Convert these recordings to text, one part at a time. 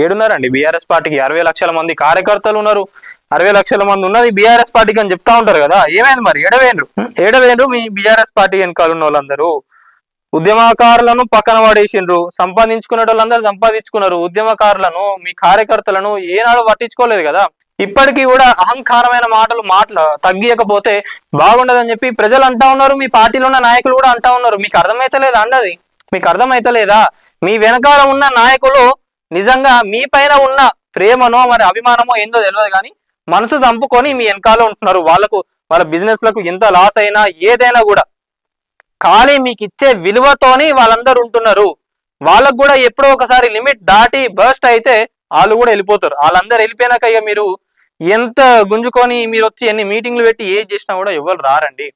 ఏడున్నారండి BRS పార్టీకి 60 లక్షల మంది కార్యకర్తలు ఉన్నారు, 60 లక్షల మంది ఉన్నది బీఆర్ఎస్ పార్టీకి అని చెప్తా ఉంటారు కదా. ఏమైంది మరి? ఏడవేండ్రు మీ బీఆర్ఎస్ పార్టీ వెనకాల ఉన్న వాళ్ళందరూ. ఉద్యమకారులను పక్కన పడేసిండ్రు, సంపాదించుకునే వాళ్ళందరూ సంపాదించుకున్నారు. ఉద్యమకారులను, మీ కార్యకర్తలను ఏనాడు పట్టించుకోలేదు కదా. ఇప్పటికీ కూడా అహంకారమైన మాటలు తగ్గియకపోతే బాగుండదని చెప్పి ప్రజలు అంటా ఉన్నారు, మీ పార్టీలో ఉన్న నాయకులు కూడా అంటా ఉన్నారు. మీకు అర్థమైతలేదా అండి? మీకు అర్థమైతలేదా? మీ వెనకాల ఉన్న నాయకులు నిజంగా మీ పైన ఉన్న ప్రేమనో మరి అభిమానమో ఏందో తెలియదు కానీ మనసు చంపుకొని మీ వెనకాల ఉంటున్నారు. వాళ్ళ బిజినెస్లకు ఎంత లాస్ అయినా ఏదైనా కూడా ఖాళీ మీకు ఇచ్చే విలువతోని వాళ్ళందరూ ఉంటున్నారు. వాళ్ళకు కూడా ఎప్పుడో ఒకసారి లిమిట్ దాటి బర్స్ట్ అయితే వాళ్ళు కూడా వెళ్ళిపోతారు. వాళ్ళందరూ వెళ్ళిపోయినాక ఇక మీరు ఎంత గుంజుకొని మీరు వచ్చి ఎన్ని మీటింగ్లు పెట్టి ఏది చేసినా కూడా ఎవరు రారండి.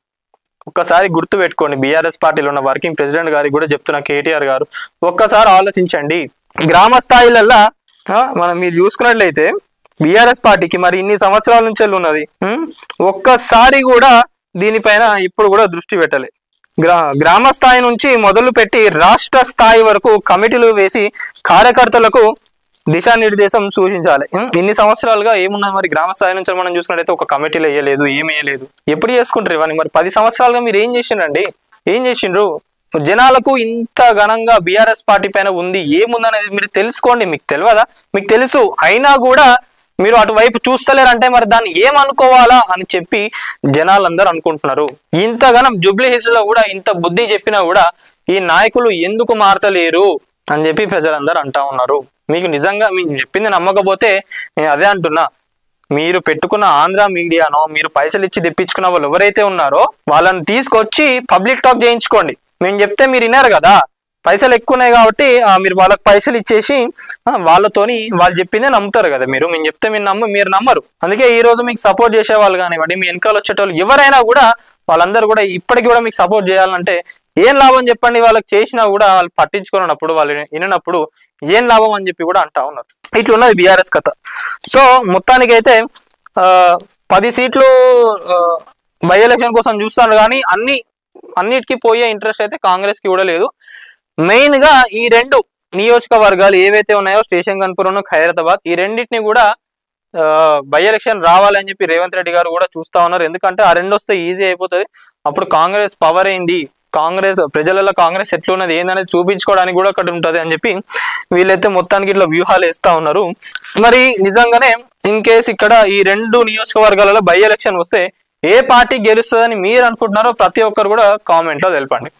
ఒక్కసారి గుర్తు పెట్టుకోండి. బీఆర్ఎస్ పార్టీలో ఉన్న వర్కింగ్ ప్రెసిడెంట్ గారికి కూడా చెప్తున్న కేటీఆర్ గారు, ఒక్కసారి ఆలోచించండి. గ్రామ స్థాయిలల్లా మనం మీరు చూసుకున్నట్లయితే బీఆర్ఎస్ పార్టీకి మరి ఇన్ని సంవత్సరాల నుంచి ఉన్నది, ఒక్కసారి కూడా దీనిపైన ఇప్పుడు కూడా దృష్టి పెట్టలే. గ్రామ స్థాయి నుంచి మొదలు పెట్టి రాష్ట్ర స్థాయి వరకు కమిటీలు వేసి కార్యకర్తలకు దిశానిర్దేశం సూచించాలి. ఇన్ని సంవత్సరాలుగా ఏమున్నది మరి? గ్రామ స్థాయి నుంచి మనం చూసుకున్నట్టయితే ఒక కమిటీలు వేయలేదు, ఏమి వేయలేదు. ఎప్పుడు చేసుకుంటారు ఇవన్నీ? మరి 10 సంవత్సరాలుగా మీరు ఏం చేసిండ్రండి? ఏం చేసిండ్రు? జనాలకు ఇంత ఘనంగా బీఆర్ఎస్ పార్టీ పైన ఉంది, ఏముందనేది మీరు తెలుసుకోండి. మీకు తెలియదా? మీకు తెలుసు, అయినా కూడా మీరు అటువైపు చూస్తలేరంటే మరి దాన్ని ఏమనుకోవాలా అని చెప్పి జనాలందరూ అనుకుంటున్నారు. ఇంతగానం జూబ్లీ హిల్స్ లో కూడా ఇంత బుద్ధి చెప్పినా కూడా ఈ నాయకులు ఎందుకు మార్చలేరు అని చెప్పి ప్రజలందరూ అంటా ఉన్నారు. మీకు నిజంగా మీకు చెప్పింది నమ్మకపోతే నేను అదే అంటున్నా, మీరు పెట్టుకున్న ఆంధ్ర మీడియానో మీరు పైసలు ఇచ్చి తెప్పించుకున్న వాళ్ళు ఎవరైతే ఉన్నారో వాళ్ళని తీసుకొచ్చి పబ్లిక్ టాక్ చేయించుకోండి. మేము చెప్తే మీరు విన్నారు కదా, పైసలు ఎక్కువన్నాయి కాబట్టి మీరు వాళ్ళకి పైసలు ఇచ్చేసి వాళ్ళతోని వాళ్ళు చెప్పిందే నమ్ముతారు కదా. మేము చెప్తే మీరు నమ్మరు. అందుకే ఈ రోజు మీకు సపోర్ట్ చేసే వాళ్ళు కానివ్వండి, మీ వెనకాల వచ్చేటోళ్ళు ఎవరైనా కూడా వాళ్ళందరూ కూడా ఇప్పటికి కూడా మీకు సపోర్ట్ చేయాలంటే ఏం లాభం చెప్పండి? వాళ్ళకి చేసినా కూడా వాళ్ళు పట్టించుకున్నప్పుడు, వాళ్ళు వినప్పుడు ఏం లాభం అని చెప్పి కూడా అంటా ఉన్నారు. ఇట్లున్నది బీఆర్ఎస్ కథ. సో మొత్తానికైతే 10 సీట్లు బై ఎలక్షన్ కోసం చూస్తాను కానీ అన్నిటికీ పోయే ఇంట్రెస్ట్ అయితే కాంగ్రెస్ కి కూడా లేదు. మెయిన్ గా ఈ 2 నియోజకవర్గాలు ఏవైతే ఉన్నాయో, స్టేషన్ గన్పురం, ఖైరతాబాద్, ఈ రెండింటిని కూడా బై ఎలక్షన్ రావాలని చెప్పి రేవంత్ రెడ్డి గారు కూడా చూస్తా ఉన్నారు. ఎందుకంటే ఆ 2 వస్తే ఈజీ అయిపోతుంది. అప్పుడు కాంగ్రెస్ పవర్ ఏంది, కాంగ్రెస్ ప్రజలలో కాంగ్రెస్ ఎట్లున్నది ఏందనేది చూపించుకోవడానికి కూడా అక్కడ ఉంటది అని చెప్పి వీళ్ళైతే మొత్తానికి ఇట్లా వ్యూహాలు వేస్తా ఉన్నారు. మరి నిజంగానే ఇన్ కేస్ ఇక్కడ ఈ 2 నియోజకవర్గాలలో బై ఎలక్షన్ వస్తే ఏ పార్టీ గెలుస్తుందని మీరు అనుకుంటున్నారో ప్రతి ఒక్కరు కూడా కామెంట్ లో తెలపండి.